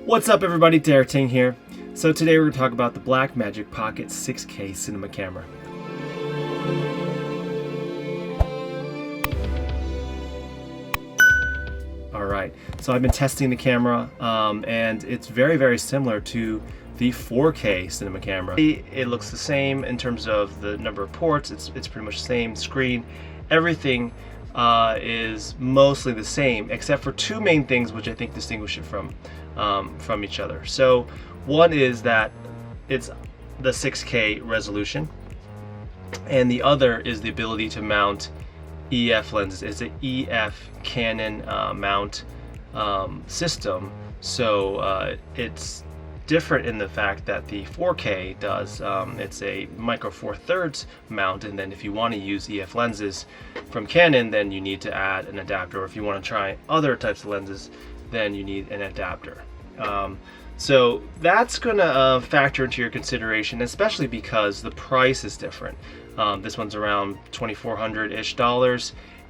What's up everybody, Ting here. So today we're going to talk about the Blackmagic Pocket 6K Cinema Camera. Alright, so I've been testing the camera and it's very similar to the 4K cinema camera. It looks the same in terms of the number of ports, it's pretty much the same screen. Everything is mostly the same except for two main things which I think distinguish it from each other. So one is that it's the 6K resolution, and the other is the ability to mount EF lenses. It's an EF Canon mount system, so it's different in the fact that the 4K does, it's a micro four thirds mount, and then if you want to use EF lenses from Canon, then you need to add an adapter, or if you want to try other types of lenses, then you need an adapter. So that's going to factor into your consideration, especially because the price is different. This one's around $2,400-ish,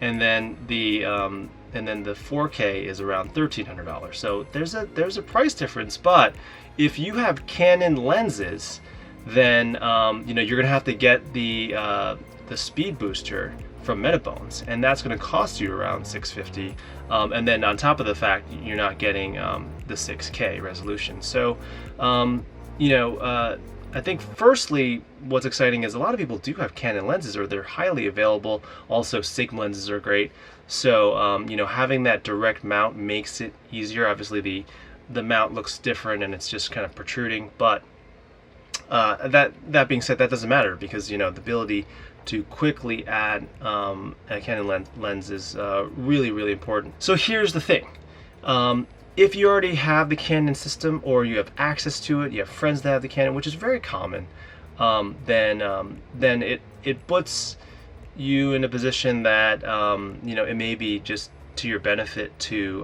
and then the 4K is around $1,300. So there's a price difference. But if you have Canon lenses, then you're going to have to get the speed booster from Metabones, and that's going to cost you around $650. And then on top of the fact you're not getting the 6K resolution. So I think firstly what's exciting is a lot of people do have Canon lenses, or they're highly available. Also Sigma lenses are great. So having that direct mount makes it easier. Obviously the mount looks different and it's just kind of protruding, but that being said, that doesn't matter, because the ability to quickly add a Canon lens is really important. So here's the thing. If you already have the Canon system, or you have access to it, you have friends that have the Canon, which is very common, then it puts you in a position that it may be just to your benefit to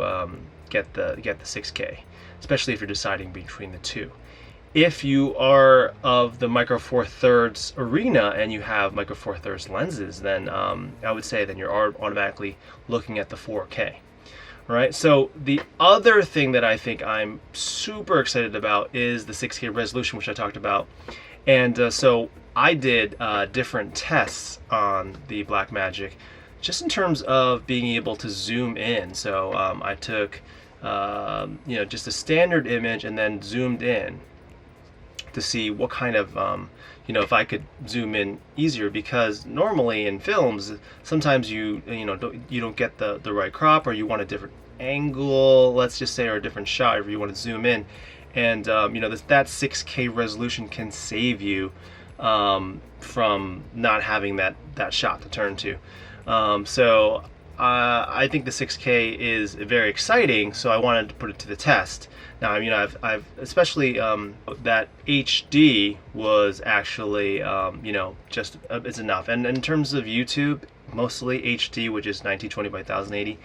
get the 6K, especially if you're deciding between the two. If you are of the micro four thirds arena and you have micro four thirds lenses, then I would say then you're automatically looking at the 4K. Right. So the other thing that I think I'm super excited about is the 6K resolution, which I talked about. And so I did different tests on the Blackmagic, just in terms of being able to zoom in. So I took just a standard image and then zoomed in to see what kind of if I could zoom in easier, because normally in films sometimes you don't get the right crop, or you want a different angle, let's just say, or a different shot if you want to zoom in, and that 6K resolution can save you from not having that shot to turn to. So I think the 6K is very exciting, so I wanted to put it to the test. Now, I've especially that HD was actually just is enough, and in terms of YouTube, mostly HD, which is 1920 by 1080,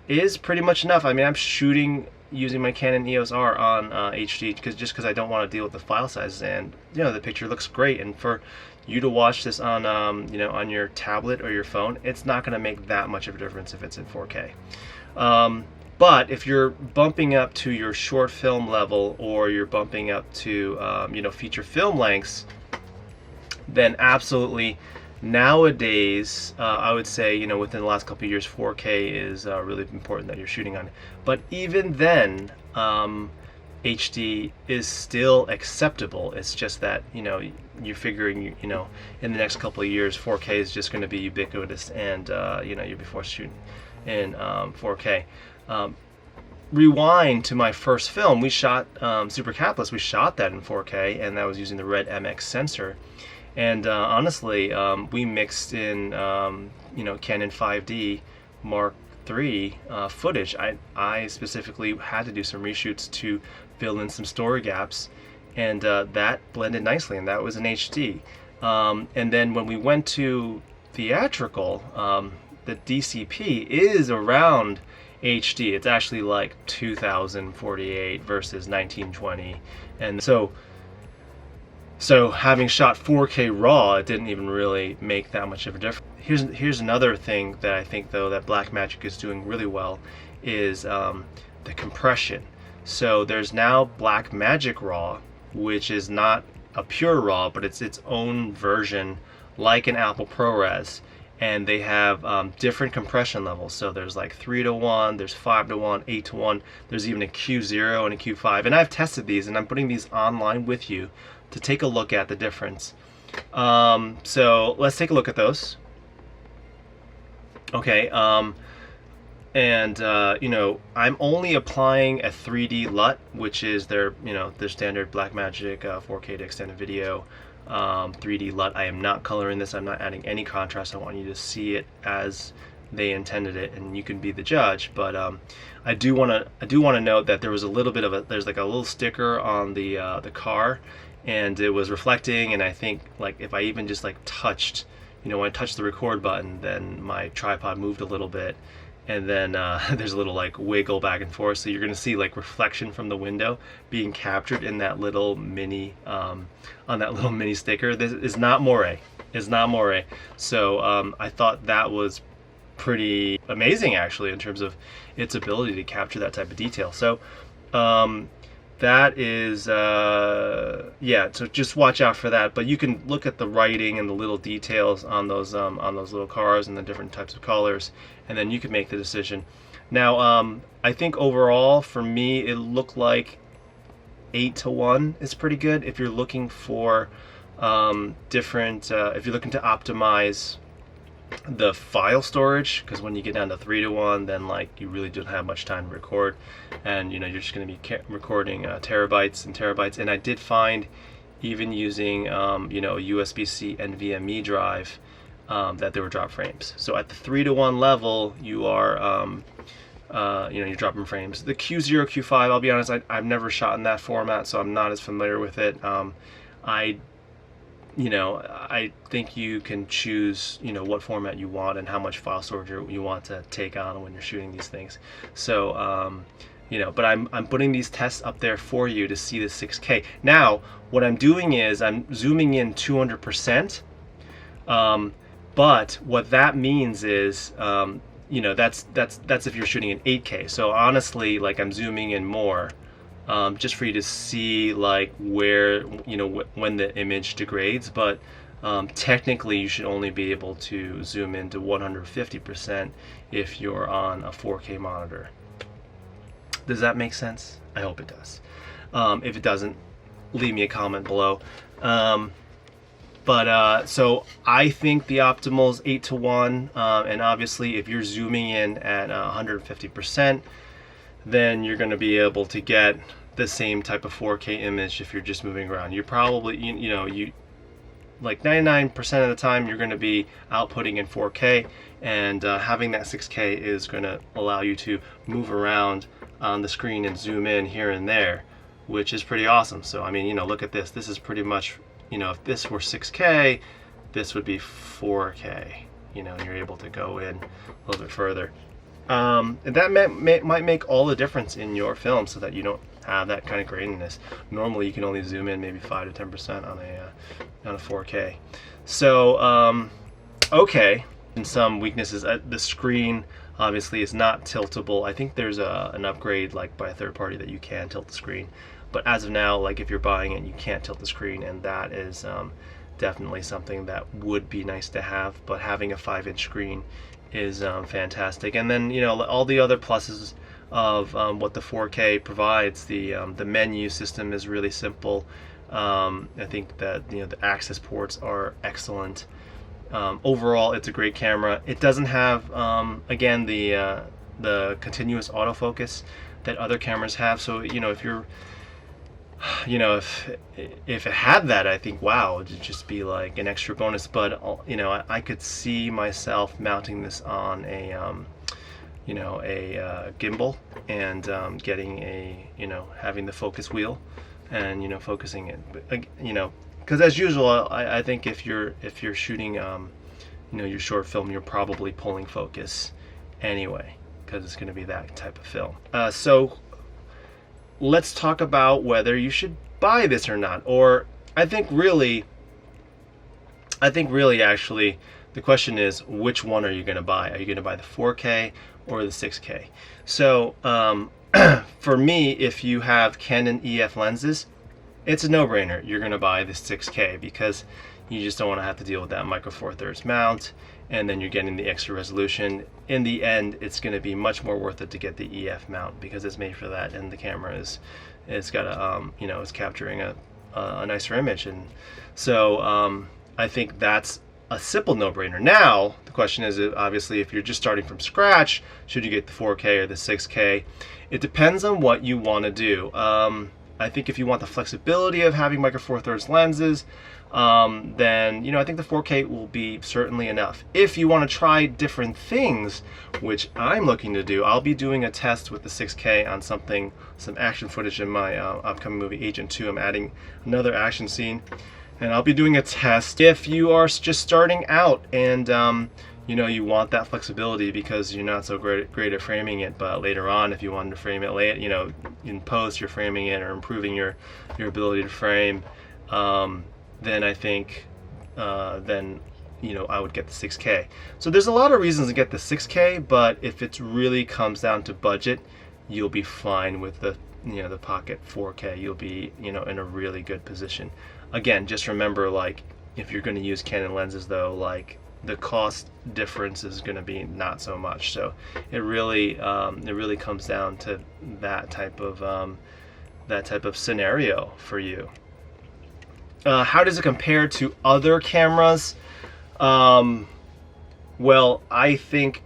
is pretty much enough. I'm shooting using my Canon EOS R on HD because I don't want to deal with the file sizes, and the picture looks great. And for you to watch this on on your tablet or your phone, it's not going to make that much of a difference if it's in 4K. But if you're bumping up to your short film level, or you're bumping up to feature film lengths, then absolutely nowadays I would say within the last couple of years 4K is really important that you're shooting on. But even then HD is still acceptable. It's just that you're figuring in the next couple of years 4K is just going to be ubiquitous, and you'll be forced to shoot in 4K. Rewind to my first film. We shot Super Capitalist. We shot that in 4K, and that was using the Red MX sensor. And honestly, we mixed in Canon 5D Mark III footage. I specifically had to do some reshoots to fill in some story gaps, and that blended nicely, and that was in HD. And then when we went to theatrical, the DCP is around HD. It's actually like 2048 versus 1920, and so having shot 4K raw, it didn't even really make that much of a difference. Here's another thing that I think though that Blackmagic is doing really well is the compression. So there's now Blackmagic RAW, which is not a pure RAW, but it's its own version, like an Apple ProRes. And they have different compression levels. So there's like 3:1, there's 5:1, 8:1. There's even a Q0 and a Q5. And I've tested these, and I'm putting these online with you to take a look at the difference. So let's take a look at those. Okay. You know, I'm only applying a 3D LUT, which is their, you know, their standard Blackmagic 4K to extended video 3D LUT. I am not coloring this. I'm not adding any contrast. I want you to see it as they intended it, and you can be the judge. But I do want to note that there was a little bit of there's like a little sticker on the car, and it was reflecting. And I think like if I even just like touched, you know, when I touched the record button, then my tripod moved a little bit. And then there's a little like wiggle back and forth, so you're gonna see like reflection from the window being captured in that little mini on that little mini sticker. This is not Moray. It's not Moray. So I thought that was pretty amazing actually in terms of its ability to capture that type of detail. So that is yeah. So just watch out for that. But you can look at the writing and the little details on those little cars and the different types of colors, and then you can make the decision. Now, I think overall for me, it looked like 8:1 is pretty good if you're looking for different. If you're looking to optimize the file storage, because when you get down to 3:1, then like you really don't have much time to record, and you know you're just going to be recording terabytes and terabytes. And I did find even using you know, a USB-C NVMe drive that there were drop frames. So at the 3:1 level, you are you know, you're dropping frames. The Q0, Q5, I'll be honest, I've never shot in that format, so I'm not as familiar with it. You know, I think you can choose, you know, what format you want and how much file storage you want to take on when you're shooting these things. So, you know, but I'm putting these tests up there for you to see the 6K. Now, what I'm doing is I'm zooming in 200%. But what that means is, you know, that's if you're shooting in 8K. So honestly, like I'm zooming in more. Just for you to see like where, you know, when the image degrades, but technically you should only be able to zoom into 150% if you're on a 4K monitor. Does that make sense? I hope it does. If it doesn't, leave me a comment below. So I think the optimal is 8:1, and obviously if you're zooming in at 150%, then you're going to be able to get the same type of 4K image if you're just moving around. You're probably, you know, like 99% of the time you're going to be outputting in 4K, and having that 6K is going to allow you to move around on the screen and zoom in here and there, which is pretty awesome. So I mean, you know, look at this. This is pretty much, you know, if this were 6K, this would be 4K, you know, and you're able to go in a little bit further. And that might make all the difference in your film, so that you don't have that kind of graininess. Normally you can only zoom in maybe 5 to 10% on a 4K. So okay, and some weaknesses. The screen obviously is not tiltable. I think there's an upgrade like by a third party that you can tilt the screen, but as of now, like if you're buying it, you can't tilt the screen, and that is definitely something that would be nice to have. But having a 5-inch screen is fantastic. And then, you know, all the other pluses of what the 4K provides. The menu system is really simple. I think that, you know, the access ports are excellent. Overall, it's a great camera. It doesn't have again the continuous autofocus that other cameras have. So, you know, if you're, you know, if it had that, I think, wow, it'd just be like an extra bonus. But you know, I could see myself mounting this on a you know, a gimbal, and getting a, you know, having the focus wheel, and, you know, focusing it. But, you know, because as usual, I think if you're shooting you know, your short film, you're probably pulling focus anyway, because it's going to be that type of film. So let's talk about whether you should buy this or not. Or I think really actually the question is, which one are you going to buy? Are you going to buy the 4K or the 6K? So For me, if you have Canon EF lenses, it's a no-brainer. You're going to buy the 6K because you just don't want to have to deal with that micro four thirds mount, and then you're getting the extra resolution. In the end, it's going to be much more worth it to get the EF mount because it's made for that, and the camera it's got a it's capturing a nicer image, and so I think that's a simple no-brainer. Now the question is, obviously, if you're just starting from scratch, should you get the 4K or the 6K? It depends on what you want to do. I think if you want the flexibility of having micro four thirds lenses, then I think the 4K will be certainly enough. If you want to try different things, which I'm looking to do, I'll be doing a test with the 6K on some action footage in my upcoming movie Agent 2. I'm adding another action scene, and I'll be doing a test. If you are just starting out and you want that flexibility because you're not so great at framing it, but later on, if you wanted to frame it late, in post, you're framing it or improving your ability to frame, then I think I would get the 6K. So there's a lot of reasons to get the 6K, but if it really comes down to budget, you'll be fine with the Pocket 4K. You'll be in a really good position. Again, just remember, like, if you're going to use Canon lenses, though, like, the cost difference is going to be not so much. So it really comes down to that type of scenario for you. How does it compare to other cameras? Well, I think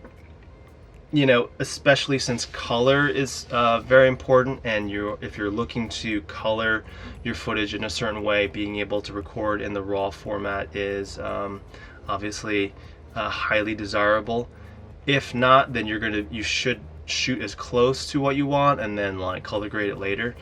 especially since color is very important, and if you're looking to color your footage in a certain way, being able to record in the RAW format is obviously highly desirable. If not, then you should shoot as close to what you want and then like color grade it later.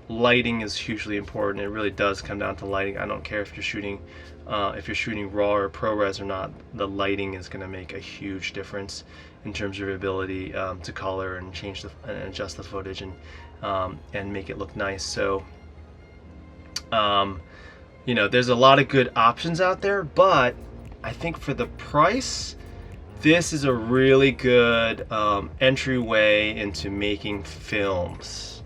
Lighting is hugely important. It really does come down to lighting. I don't care if you're shooting RAW or ProRes or not. The lighting is going to make a huge difference in terms of your ability to color and change and adjust the footage and make it look nice. So there's a lot of good options out there, but I think for the price, this is a really good entryway into making films.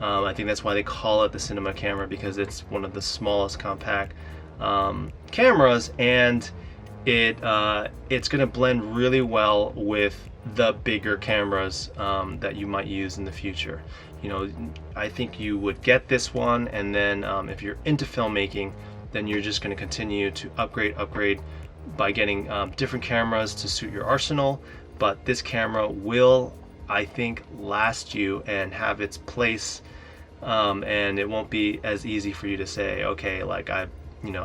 I think that's why they call it the cinema camera, because it's one of the smallest compact cameras, and it's going to blend really well with the bigger cameras that you might use in the future. I think you would get this one, and then if you're into filmmaking, then you're just going to continue to upgrade by getting different cameras to suit your arsenal. But this camera will, I think, last you and have its place, and it won't be as easy for you to say, okay, like I've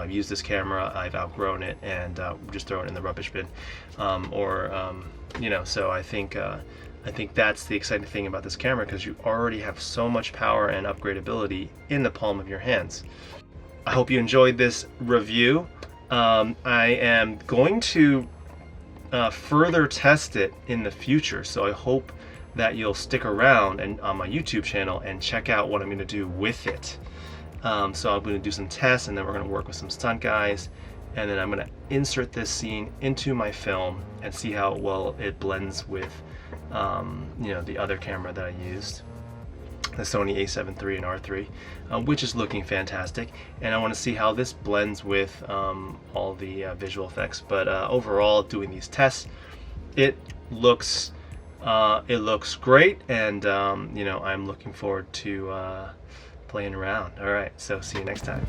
used this camera, I've outgrown it, and just throw it in the rubbish bin, so I think that's the exciting thing about this camera, because you already have so much power and upgradability in the palm of your hands. I hope you enjoyed this review. I am going to further test it in the future, so I hope that you'll stick around and on my YouTube channel and check out what I'm going to do with it. So I'm going to do some tests, and then we're going to work with some stunt guys, and then I'm going to insert this scene into my film and see how well it blends with the other camera that I used, the Sony a7 III and R3, which is looking fantastic, and I want to see how this blends with all the visual effects. But overall, doing these tests, it looks great, and I'm looking forward to playing around. All right, so see you next time.